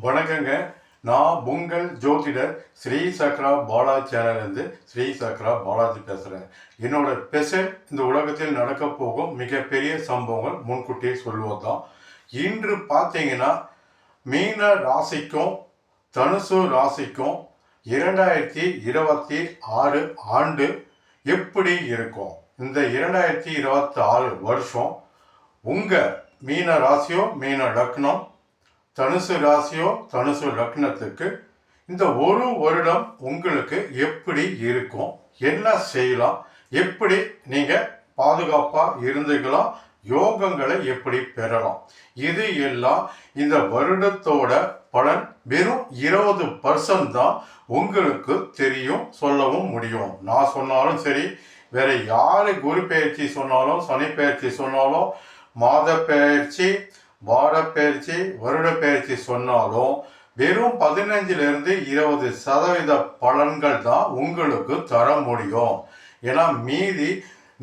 வணக்கங்க. நான் உங்கள் ஜோதிடர் ஸ்ரீ சக்ரா பாலாஜி சேனல்லேருந்து ஸ்ரீ சக்ரா பாலாஜி பேசுகிறேன். என்னோட ஸ்பெஷல் இந்த உலகத்தில் நடக்க போகும் மிகப்பெரிய சம்பவங்கள் முன்கூட்டியே சொல்லுவது தான். இன்று பார்த்தீங்கன்னா மீன ராசிக்கும் தனுசு ராசிக்கும் 2026 ஆண்டு எப்படி இருக்கும், இந்த 2026 வருஷம் உங்கள் மீன ராசியோ மீன லக்னம், தனுசு ராசியோ தனுசு லக்னத்துக்கு இந்த ஒரு வருடம் உங்களுக்கு எப்படி இருக்கும், என்ன செய்யலாம், எப்படி நீங்கள் பாதுகாப்பாக இருந்துக்கலாம், யோகங்களை எப்படி பெறலாம், இது எல்லாம் இந்த வருடத்தோட பலன் வெறும் 20% தான் உங்களுக்கு தெரியும், சொல்லவும் முடியும். நான் சொன்னாலும் சரி, வேற யாரு குரு பயிற்சி சொன்னாலும், சனி பயிற்சி சொன்னாலும், மாத பயிற்சி, வார பயிற்சி, வருட பயிற்சி சொன்னாலும் வெறும் 15-20% பலன்கள் தான் உங்களுக்கு தர முடியும். ஏன்னா மீதி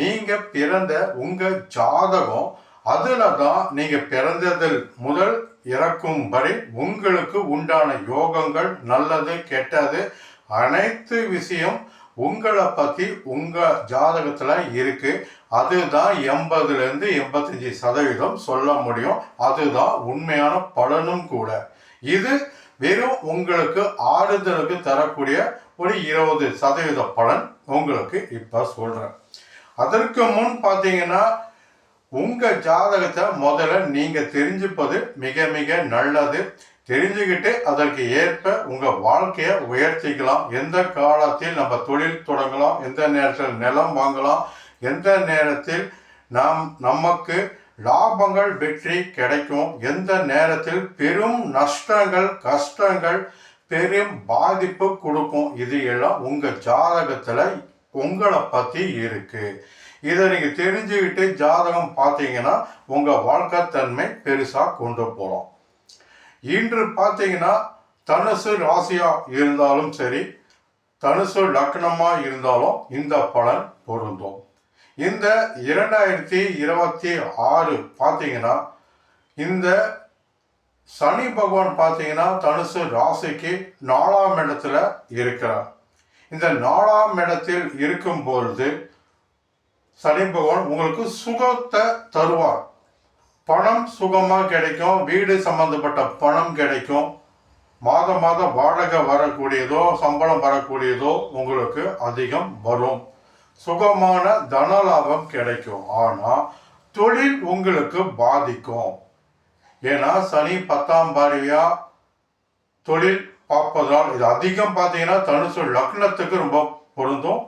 நீங்க பிறந்த உங்க ஜாதகம், அதுல தான் நீங்க பிறந்ததில் முதல் இறக்கும் வரை உங்களுக்கு உண்டான யோகங்கள், நல்லது கெட்டது அனைத்து விஷயம் உங்களை பற்றி உங்கள் ஜாதகத்தில் இருக்கு. அதுதான் 80-85% சொல்ல முடியும். அதுதான் உண்மையான பலனும் கூட. இது வெறும் உங்களுக்கு ஆறுதலுக்கு தரக்கூடிய ஒரு 20% பலன் உங்களுக்கு இப்போ சொல்கிறேன். அதற்கு முன் பார்த்தீங்கன்னா உங்கள் ஜாதகத்தை முதல்ல நீங்கள் தெரிஞ்சுப்பது மிக மிக நல்லது. தெரிஞ்சுக்கிட்டு அதற்கு ஏற்ப உங்கள் வாழ்க்கையை உயர்த்திக்கலாம். எந்த காலத்தில் நம்ம தொழில் தொடங்கலாம், எந்த நேரத்தில் நிலம் வாங்கலாம், எந்த நேரத்தில் நமக்கு லாபங்கள் வெற்றி கிடைக்கும், எந்த நேரத்தில் பெரும் நஷ்டங்கள் கஷ்டங்கள் பெரும் பாதிப்பு கொடுக்கும், இது எல்லாம் உங்கள் ஜாதகத்தில் உங்களை பற்றி இருக்கு. இதை நீங்கள் தெரிஞ்சுக்கிட்டு ஜாதகம் பார்த்தீங்கன்னா உங்கள் வாழ்க்கை தன்மை பெருசாக கொண்டு போகலாம். இன்று பார்த்தீங்கன்னா தனுசு ராசியா இருந்தாலும் சரி, தனுசு லக்னமா இருந்தாலும் இந்த பலன் பொருந்தும். இந்த 2026 பார்த்தீங்கன்னா இந்த சனி பகவான் பார்த்தீங்கன்னா தனுசு ராசிக்கு 4ஆம் இடத்துல இருக்கிறார். இந்த 4ஆம் இடத்தில் இருக்கும் பொழுது சனி பகவான் உங்களுக்கு சுகத்தை தருவார். பணம் சுகமாக கிடைக்கும், வீடு சம்பந்தப்பட்ட பணம் கிடைக்கும், மாதம் வாடகை வரக்கூடியதோ சம்பளம் வரக்கூடியதோ உங்களுக்கு அதிகம் வரும், சுகமான தன லாபம் கிடைக்கும். ஆனால் தொழில் உங்களுக்கு பாதிக்கும். ஏன்னா சனி 10ஆம் பார்வையா தொழில் பார்ப்பதால் இது அதிகம் பார்த்தீங்கன்னா தனுசு லக்னத்துக்கு ரொம்ப பொருந்தும்,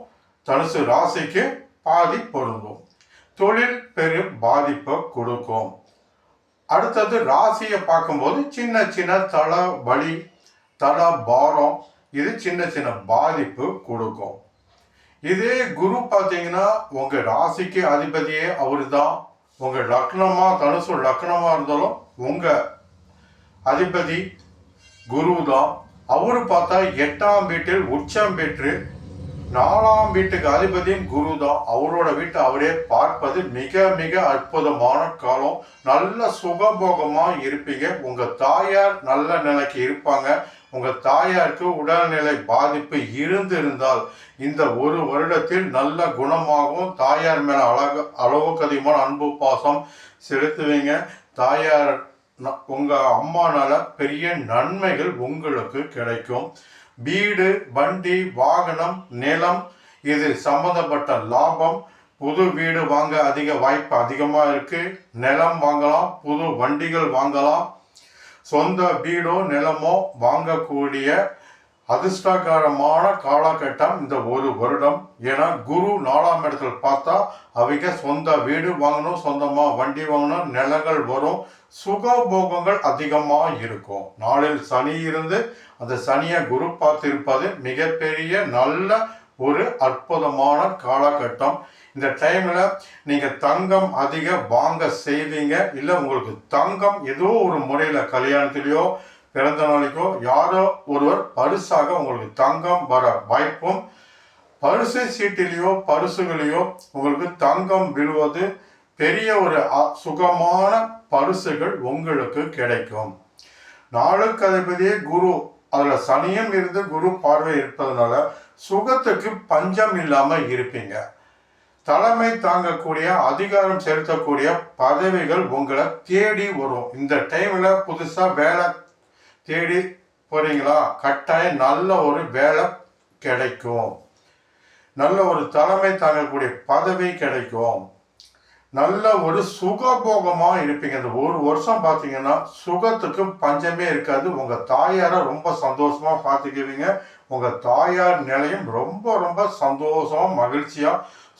தனுசு ராசிக்கு பாதி பொருந்தும். தொழில் பெரும் பாதிப்பை கொடுக்கும். அடுத்தது ராசியை பார்க்கும்போது சின்ன சின்ன தல வலி, தல பாரம், இது சின்ன சின்ன பாதிப்பு கொடுக்கும். இதே குரு பார்த்தீங்கன்னா உங்கள் ராசிக்கு அதிபதியே அவரு தான். உங்கள் லக்னமாக தனுசு லக்னமாக இருந்தாலும் உங்கள் அதிபதி குரு தான். அவரு பார்த்தா 8ஆம் வீட்டில் உச்சம் பெற்று 4ஆம் வீட்டுக்கு அதிபதியும் குரு தான். அவரோட வீட்டை அவரே பார்ப்பது மிக மிக அற்புதமான காலம். நல்ல சுகபோகமாக இருப்பீங்க. உங்கள் தாயார் நல்ல நிலைக்கு இருப்பாங்க. உங்கள் தாயாருக்கு உடல்நிலை பாதிப்பு இருந்தால் இந்த ஒரு வருடத்தில் நல்ல குணமாகவும் தாயார் மேலே அளவுக்கு அதிகமான அன்பு பாசம் செலுத்துவீங்க. தாயார் உங்கள் அம்மானால பெரிய நன்மைகள் உங்களுக்கு கிடைக்கும். வீடு, வண்டி, வாகனம், நிலம் இது சம்பந்தப்பட்ட லாபம். புது வீடு வாங்க அதிக வாய்ப்பு அதிகமாக இருக்கு. நிலம் வாங்கலாம், புது வண்டிகள் வாங்கலாம், சொந்த வீடோ நிலமோ வாங்கக்கூடிய அதிர்ஷ்டகரமான காலகட்டம் இந்த ஒரு வருடம். ஏன்னா குரு 4ஆம் இடத்துல பார்த்தா அவங்க சொந்த வீடு வாங்கணும், சொந்தமாக வண்டி வாங்கணும், நிலங்கள் வரும், சுகபோகங்கள் அதிகமாக இருக்கும். நாளில் சனி இருந்து அந்த சனியை குரு பார்த்திருப்பது மிகப்பெரிய நல்ல ஒரு அற்புதமான காலகட்டம். இந்த டைமில் நீங்கள் தங்கம் அதிக வாங்க செய்வீங்க. இல்லை உங்களுக்கு தங்கம் ஏதோ ஒரு முறையில் கல்யாணத்திலேயோ பிறந்த நாளைக்கோ யாரோ ஒருவர் பரிசாக உங்களுக்கு தங்கம் வர வாய்ப்பும், பரிசு சீட்டிலேயோ பரிசுகளையோ உங்களுக்கு தங்கம் விழுவது பெரிய ஒரு சுகமான பரிசுகள் உங்களுக்கு கிடைக்கும். நாளுக்கு அதிபதியே குரு, அதுல சனியும் இருந்து குரு பார்வை இருப்பதனால சுகத்துக்கு பஞ்சம் இல்லாம இருப்பீங்க. தலைமை தாங்கக்கூடிய, அதிகாரம் செலுத்தக்கூடிய பதவிகள் உங்களை தேடி வரும். இந்த டைம்ல புதுசா வேலை தேடி போறீங்களா, கட்டாயம் நல்ல ஒரு வேலை கிடைக்கும். நல்ல ஒரு தலைமை தாங்கக்கூடிய பதவி கிடைக்கும். நல்ல ஒரு சுகபோகமா இருப்பீங்க. இந்த ஒரு வருஷம் பார்த்தீங்கன்னா சுகத்துக்கு பஞ்சமே இருக்காது. உங்க தாயாரை ரொம்ப சந்தோஷமா பார்த்துக்குவீங்க. உங்க தாயார் நிலையும் ரொம்ப ரொம்ப சந்தோஷமா, மகிழ்ச்சியா,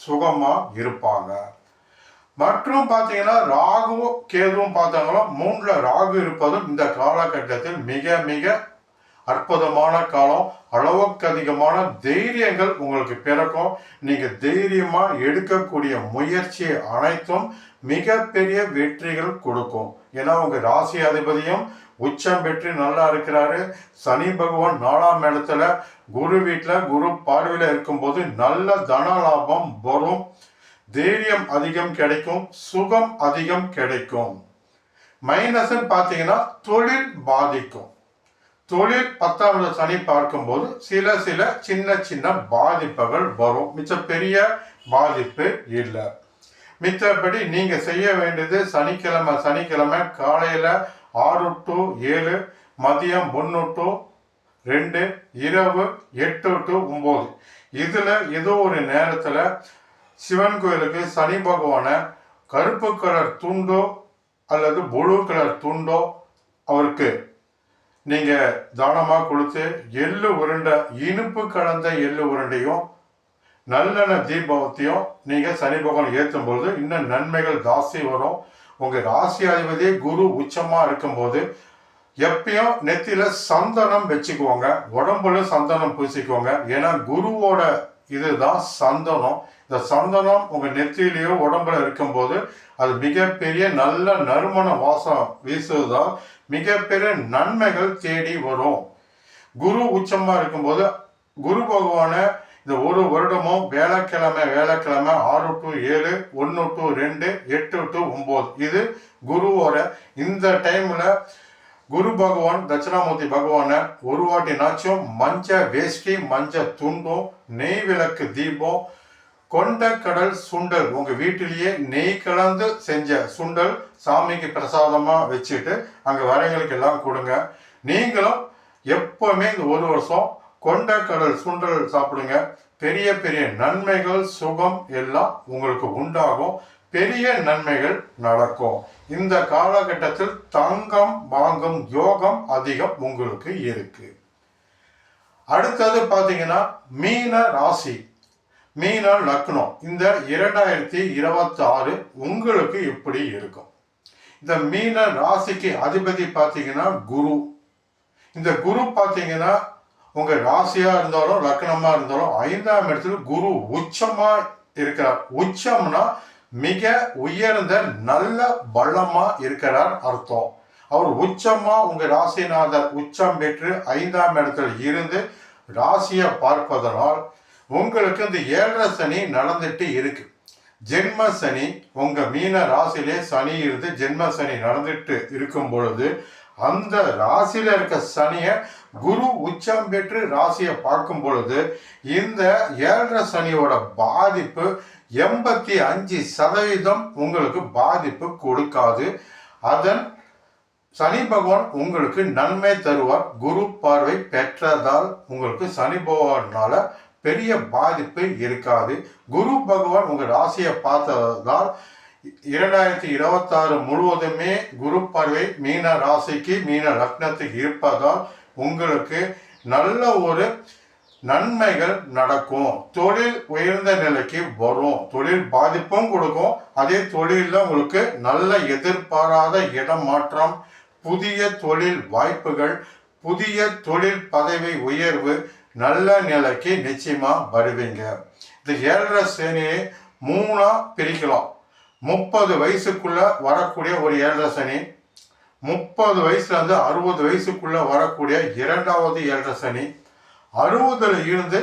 சுகமா இருப்பாங்க. மற்றும் பார்த்தீங்கன்னா ராகுவும் கேதுவும் பார்த்தாங்களோ 3ல ராகு இருப்பதும் இந்த காலகட்டத்தில் மிக மிக அற்புதமான காலம். அளவுக்கு அதிகமான தைரியங்கள் உங்களுக்கு பிறக்கும். நீங்க தைரியமா எடுக்கக்கூடிய முயற்சி அனைத்தும் மிகப்பெரிய வெற்றிகள் கொடுக்கும். ஏன்னா உங்க ராசி அதிபதியும் உச்சம் பெற்று நல்லா இருக்கிறாரு. சனி பகவான் 4ஆம் இடத்துல குரு வீட்டில் குரு பார்வையில் இருக்கும்போது நல்ல தன லாபம் வரும். தைரியம் அதிகம் கிடைக்கும். சுகம் அதிகம் கிடைக்கும். மைனஸ் பார்த்தீங்கன்னா தொழில் பாதிக்கும். தொழில் 10ஆம் சனி பார்க்கும்போது சில சின்ன சின்ன பாதிப்புகள் வரும். மிச்ச பெரிய பாதிப்பு இல்லை. மிச்சப்படி நீங்க செய்ய வேண்டியது சனிக்கிழமை காலையில 6 to 7, மதியம் 1 to 2, இரவு 8 to 9. இதுல ஏதோ ஒரு நேரத்துல சிவன் கோயிலுக்கு சனி பகவானை கருப்பு கலர் துண்டோ அல்லது ப்ளூ கலர் துண்டோ அவருக்கு நீங்க தானமா கொடுத்து எள்ளு உருண்டை, இனிப்பு கலந்த எள்ளு உருண்டையும் நல்லெண்ணெய் தீபத்தையும் நீங்க சனி பகவான் ஏற்றும் போது இன்னும் நன்மைகள் ஜாஸ்தி வரும். உங்க ராசி அதிபதி குரு உச்சமா இருக்கும்போது எப்பயும் நெத்தியில சந்தனம் வச்சுக்குவோங்க. உடம்புல சந்தனம் பூசிக்குவோங்க. ஏன்னா குருவோட இதுதான் சந்தனம். இந்த சந்தனம் உங்க நெத்தியிலேயோ உடம்புல இருக்கும்போது அது மிகப்பெரிய நல்ல நறுமண வாசம் வீசுவதால் மிகப்பெரிய நன்மைகள் தேடி வரும். குரு உச்சமா இருக்கும்போது குரு பகவானை இந்த ஒரு வருடமும் வேலைக்கிழமை 6 to 7, 1 to 2, 8 to 9 இது குருவோட. இந்த டைம்ல குரு பகவான் தட்சிணாமூர்த்தி பகவானை ஒரு வாட்டினாச்சும் மஞ்சள் வேஷ்டி, மஞ்சள் துண்டும், நெய் விளக்கு தீபம், கொண்ட கடல் சுண்டல், உங்க வீட்டிலேயே நெய் கலந்து செஞ்ச சுண்டல் சாமிக்கு பிரசாதமா வச்சுட்டு அங்க வரவங்களுக்கு எல்லாம் கொடுங்க. நீங்களும் எப்பவுமே இந்த ஒரு வருஷம் கொண்ட கடல் சுண்டல் சாப்பிடுங்க. பெரிய பெரிய நன்மைகள், சுகம் எல்லாம் உங்களுக்கு உண்டாகும். பெரிய நன்மைகள் நடக்கும். இந்த காலகட்டத்தில் தங்கம் வாங்கும் யோகம் அதிகம் உங்களுக்கு இருக்கு. அடுத்தது பாத்தீங்கன்னா மீன ராசி, மீன லக்னம். இந்த 2026 உங்களுக்கு எப்படி இருக்கும்? இந்த மீன ராசிக்கு அதிபதி பார்த்தீங்கன்னா குரு. இந்த குரு பார்த்தீங்கன்னா உங்க ராசியா இருந்தாலும் லக்னமா இருந்தாலும் 5ஆம் இடத்துல குரு உச்சமா இருக்கிறார். உச்சம்னா மிக உயர்ந்த நல்ல பலமா இருக்கிறார் அர்த்தம். அவர் உச்சமா உங்க ராசிநாதர் உச்சம் பெற்று 5ஆம் இடத்துல இருந்து ராசியை பார்ப்பதனால் உங்களுக்கு இந்த 7.5 சனி நடந்துட்டு இருக்கு. ஜென்ம சனி உங்க மீன ராசியிலே சனி இருந்து ஜென்ம சனி நடந்துட்டு இருக்கும் பொழுது அந்த ராசியில இருக்க சனிய குரு உச்சம் பெற்று ராசியை பார்க்கும் பொழுது இந்த 7.5 சனியோட பாதிப்பு 85% உங்களுக்கு பாதிப்பு கொடுக்காது. அதன் சனி பகவான் உங்களுக்கு நன்மை தருவார். குரு பார்வை பெற்றதால் உங்களுக்கு சனி பகவானால பெரிய பாதிப்பு இருக்காது. குரு பகவான் உங்க ராசியை பார்த்ததால் 2026 முழுவதுமே குரு பார்வை மீன ராசிக்கு மீன லக்னத்துக்கு இருப்பதால் உங்களுக்கு நல்ல ஒரு நன்மைகள் நடக்கும். தொழில் உயர்ந்த நிலைக்கு வரும். தொழில் பாதிப்பும் கொடுக்கும். அதே தொழிலில் உங்களுக்கு நல்ல எதிர்பாராத இடம் மாற்றம், புதிய தொழில் வாய்ப்புகள், புதிய தொழில் பதவி உயர்வு, நல்ல நிலைக்கு நிச்சயமா வருவீங்க. இந்த 7.5 சனியை 3ஆ பிரிக்கலாம். 30 வயசுக்குள்ள வரக்கூடிய ஒரு 7.5 சனி, 30 வயசுல இருந்து 60 வயசுக்குள்ள வரக்கூடிய 2வது 7.5 சனி, 60ல இருந்து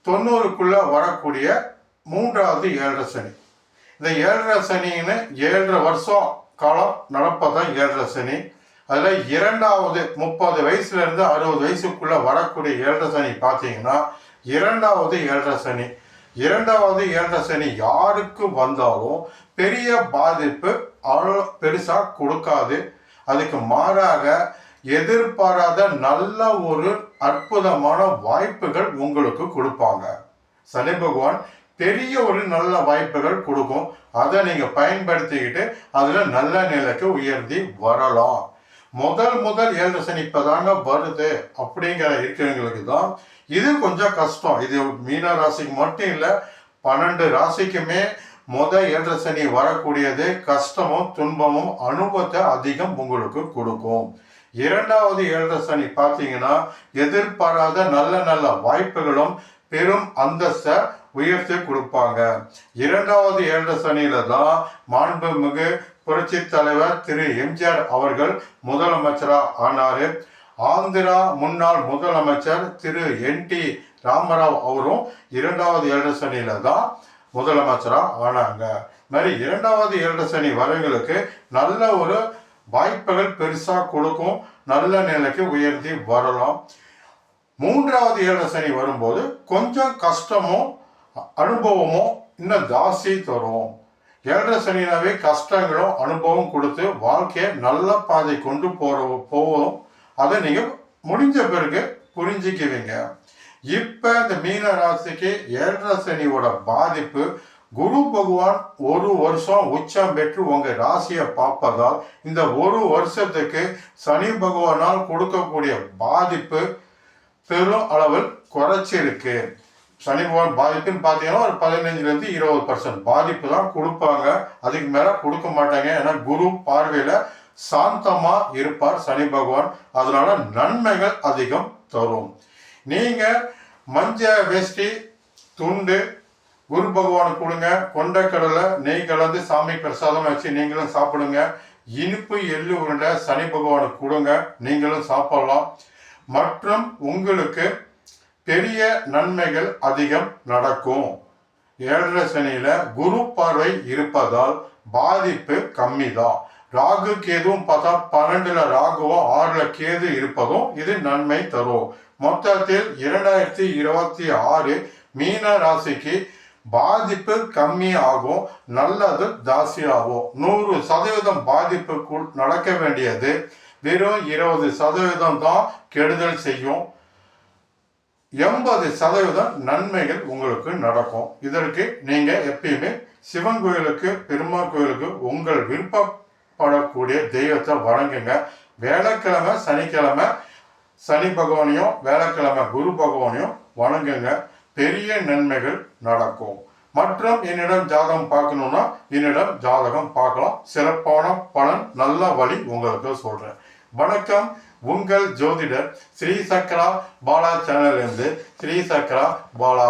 90க்குள்ள வரக்கூடிய 3வது 7.5 சனி. இந்த 7.5 சனின்னு 7.5 வருஷம் காலம் நடப்பதான் 7.5 சனி. அதில் இரண்டாவது 30 வயசுலேருந்து 60 வயசுக்குள்ளே வரக்கூடிய ஏழரை சனி பார்த்தீங்கன்னா இரண்டாவது ஏழரை சனி யாருக்கு வந்தாலும் பெரிய பாதிப்பு பெருசாக கொடுக்காது. அதுக்கு மாறாக எதிர்பாராத நல்ல ஒரு அற்புதமான வாய்ப்புகள் உங்களுக்கு கொடுப்பாங்க. சனி பகவான் பெரிய ஒரு நல்ல வாய்ப்புகள் கொடுக்கும். அதை நீங்கள் பயன்படுத்திக்கிட்டு அதில் நல்ல நிலைக்கு உயர்த்தி வரலாம். முதல் ஏழரை சனி இப்போதாங்க வருது அப்படிங்கிற இருக்கிறவங்களுக்கு தான் இது கொஞ்சம் கஷ்டம். இது மீன ராசிக்கு மட்டும் இல்லை, 12 ராசிக்குமே ஏழரை சனி வரக்கூடியது கஷ்டமும் துன்பமும் அனுபவத்தை அதிகம் உங்களுக்கு கொடுக்கும். இரண்டாவது ஏழரை சனி பார்த்தீங்கன்னா எதிர்பாராத நல்ல வாய்ப்புகளும் பெரும் அந்தஸ்தை உயர்த்தி கொடுப்பாங்க. இரண்டாவது ஏழரை சனியில தான் மாண்புமிகு புரட்சி தலைவர் திரு எம்ஜிஆர் அவர்கள் முதலமைச்சரா ஆனாரு. ஆந்திரா முன்னாள் முதலமைச்சர் திரு NT ராமராவ் அவரும் இரண்டாவது ஏழரை சனியில தான் முதலமைச்சரா ஆனாங்க. மாதிரி இரண்டாவது ஏழரை சனி வரவங்களுக்கு நல்ல ஒரு வாய்ப்புகள் பெருசா கொடுக்கும், நல்ல நிலைக்கு உயர்த்தி வரலாம். மூன்றாவது ஏழரை சனி வரும்போது கொஞ்சம் கஷ்டமும் அனுபவமும் இன்னும் ஜாஸ்தி தரும். ஏழரை சனினாவே கஷ்டங்களும் அனுபவம் கொடுத்து வாழ்க்கையை நல்ல பாதை கொண்டு போவோம். அதை நீங்கள் முடிஞ்ச பிறகு புரிஞ்சுக்குவீங்க. இப்போ இந்த மீன ராசிக்கு ஏழரை சனியோட பாதிப்பு குரு பகவான் ஒரு வருஷம் உச்சம் பெற்று உங்க ராசியை பார்ப்பதால் இந்த ஒரு வருஷத்துக்கு சனி பகவானால் கொடுக்கக்கூடிய பாதிப்பு பெரும் அளவில் குறைச்சிருக்கு. சனி பகவான் பாதிப்புன்னு பார்த்தீங்கன்னா ஒரு 15% 20% பாதிப்பு தான் கொடுப்பாங்க. அதுக்கு மேலே கொடுக்க மாட்டாங்க. ஏன்னா குரு பார்வையில் சாந்தமா இருப்பார் சனி பகவான். அதனால நன்மைகள் அதிகம் தரும். நீங்க மஞ்சள் வேஷ்டி துண்டு குரு பகவானுக்கு கொடுங்க. கொண்டைக்கடலை நெய் கலந்து சாமி பிரசாதம் வச்சு நீங்களும் சாப்பிடுங்க. இனிப்பு எள்ளு உருண்டை சனி பகவானுக்கு கொடுங்க, நீங்களும் சாப்பிடலாம். மற்றும் உங்களுக்கு பெரிய நன்மைகள் அதிகம் நடக்கும். ஏழரை சனியில குரு பார்வை இருப்பதால் பாதிப்பு கம்மி தான். ராகு கேதுவும் பார்த்தா 12ல் ராகுவும் 6ல் கேது இருப்பதும் இது நன்மை தரும். மொத்தத்தில் 2026 மீன ராசிக்கு பாதிப்பு கம்மி ஆகும், நல்லது ஜாஸ்தியாகும். 100% பாதிப்பு நடக்க வேண்டியது வெறும் 20% தான் கெடுதல் செய்யும். 80% நன்மைகள் உங்களுக்கு நடக்கும். இதற்கு நீங்க எப்பயுமே சிவன் கோயிலுக்கு பெருமாள் கோயிலுக்கு உங்கள் விருப்பப்படக்கூடிய தெய்வத்தை வணங்குங்க. வேலைக்கிழமை சனிக்கிழமை சனி பகவானையும் வேலைக்கிழமை குரு பகவானையும் வணங்குங்க. பெரிய நன்மைகள் நடக்கும். மற்றும் என்னிடம் ஜாதகம் பார்க்கணும்னா என்னிடம் ஜாதகம் பார்க்கலாம். சிறப்பான பலன் நல்ல வழி உங்களுக்கு சொல்றேன். வணக்கம், உங்கள் ஜோதிடர் ஸ்ரீ சக்கரா பாலா சேனல் இருந்து ஸ்ரீ சக்கரா பாலா.